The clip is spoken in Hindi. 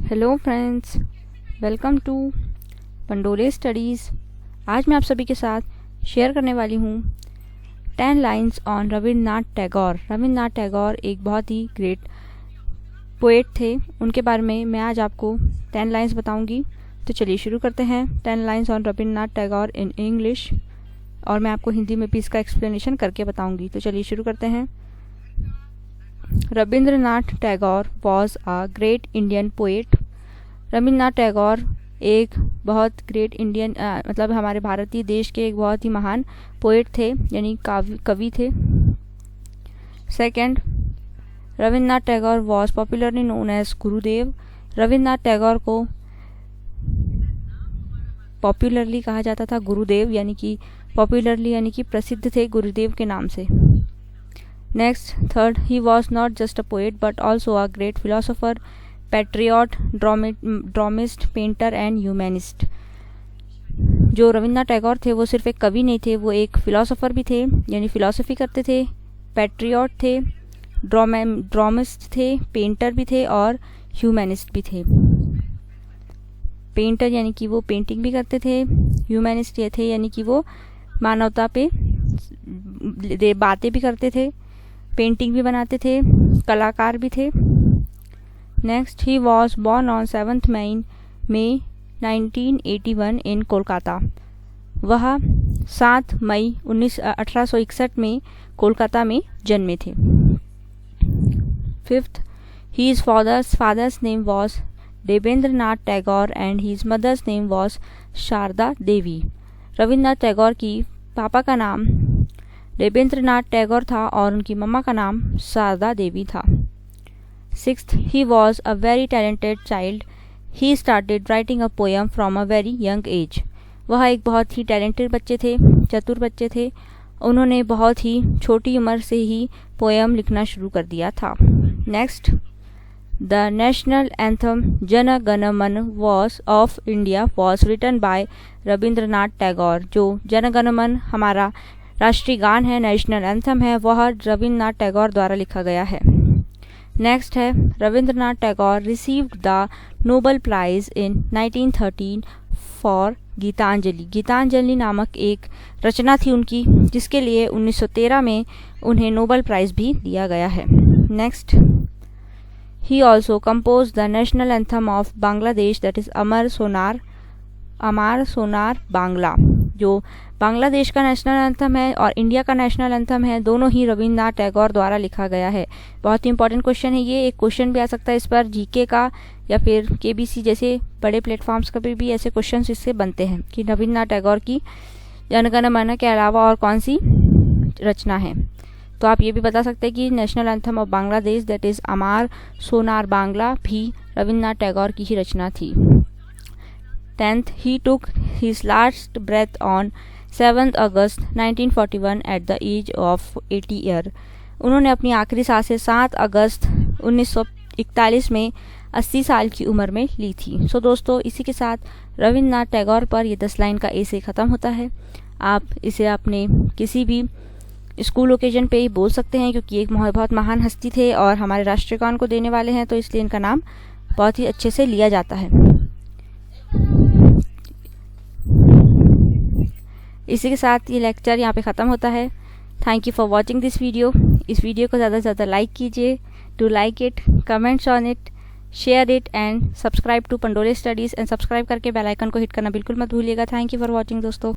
Hello friends, welcome to Pandore studies. आज मैं आप सभी के साथ शेयर करने वाली हूँ 10 लाइन्स ऑन रविन्द्रनाथ टैगोर। रविन्द्रनाथ टैगोर एक बहुत ही ग्रेट पोएट थे। उनके बारे में मैं आज आपको 10 लाइन्स बताऊंगी। तो चलिए शुरू करते हैं। 10 lines on Rabindranath Tagore in English, और मैं आपको हिंदी में भी इसका एक्सप्लेनेशन करके बताऊंगी। तो चलिए शुरू करते हैं। Rabindranath Tagore was a great Indian poet. Rabindranath Tagore एक बहुत ग्रेट इंडियन मतलब हमारे भारतीय देश के एक बहुत ही महान पोएट थे, यानी कवि थे। Second, Rabindranath Tagore was popularly known as Gurudev. Rabindranath Tagore को पॉपुलरली कहा जाता था गुरुदेव, यानी कि पॉपुलरली यानी कि प्रसिद्ध थे गुरुदेव के नाम से। Next, third, he was not just a poet but also a great philosopher, patriot, ड्रामिस्ट, painter and humanist. जो रविन्द्रनाथ टैगोर थे वो सिर्फ एक कवि नहीं थे, वो एक फिलोसोफर भी थे, यानी फिलोसफी करते थे, पैट्रियट थे, ड्रामिस्ट थे, पेंटर भी थे और ह्यूमैनिस्ट भी थे। पेंटर यानी कि वो पेंटिंग भी करते थे, ह्यूमैनिस्ट ये थे यानी कि वो मानवता पे बातें भी करते थे, पेंटिंग भी बनाते थे, कलाकार भी थे। Next, he was born on 7 May 1981 in Kolkata. वह 7 मई 1861 में कोलकाता में जन्मे थे। Fifth, his father's name was Debendranath Tagore and his mother's name was Sarada Devi. Rabindranath Tagore की पापा का नाम देवेंद्रनाथ टैगोर था और उनकी मम्मा का नाम शारदा देवी था। Sixth, he was a very talented child. He started writing a poem from a very young age. वह एक बहुत ही टैलेंटेड बच्चे थे, चतुर बच्चे थे। उन्होंने बहुत ही छोटी उम्र से ही पोएम लिखना शुरू कर दिया था। Next, the national anthem Jana Gana Mana was of India was written by Rabindranath Tagore. जो जन गण मन हमारा राष्ट्रीय गान है, नेशनल एंथम है, वह रविन्द्रनाथ टैगोर द्वारा लिखा गया है। नेक्स्ट है, Rabindranath Tagore received the Nobel prize in 1913 for Gitanjali. Gitanjali नामक एक रचना थी उनकी, जिसके लिए 1913 में उन्हें नोबेल प्राइज भी दिया गया है। Next, he also compose the national anthem of Bangladesh, that is Amar Sonar Bangla. जो बांग्लादेश का नेशनल एंथम है और इंडिया का नेशनल एंथम है, दोनों ही रविन्द्रनाथ टैगोर द्वारा लिखा गया है। बहुत ही इंपॉर्टेंट क्वेश्चन है ये। एक क्वेश्चन भी आ सकता है इस पर जीके का, या फिर केबीसी जैसे बड़े प्लेटफॉर्म्स का भी ऐसे क्वेश्चन इससे बनते हैं कि रविन्द्रनाथ टैगोर की जनगण मन के अलावा और कौन सी रचना है। तो आप ये भी बता सकते हैं कि national anthem of Bangladesh, that is Amar Sonar Bangla, भी रविन्द्रनाथ टैगोर की ही रचना थी। 10th, he took his last breath on 7th August 1941 at the age of 80 years. उन्होंने अपनी आखिरी सांसें 7 अगस्त 1941 में 80 साल की उम्र में ली थी। सो दोस्तों, इसी के साथ रविन्द्रनाथ टैगोर पर ये 10 लाइन का ऐसे ख़त्म होता है। आप इसे अपने किसी भी स्कूल ओकेजन पे ही बोल सकते हैं, क्योंकि एक बहुत महान हस्ती थे और हमारे राष्ट्रीय गान को देने वाले हैं, तो इसलिए इनका नाम बहुत ही अच्छे से लिया जाता है। इसी के साथ ये लेक्चर यहाँ पे ख़त्म होता है। Thank you for watching this video. इस वीडियो को ज़्यादा से ज़्यादा लाइक कीजिए। To like it, comments on it, share it and subscribe to Pandore studies, and subscribe करके बेल आइकन को हिट करना बिल्कुल मत भूलिएगा। थैंक यू फॉर वॉचिंग दोस्तों।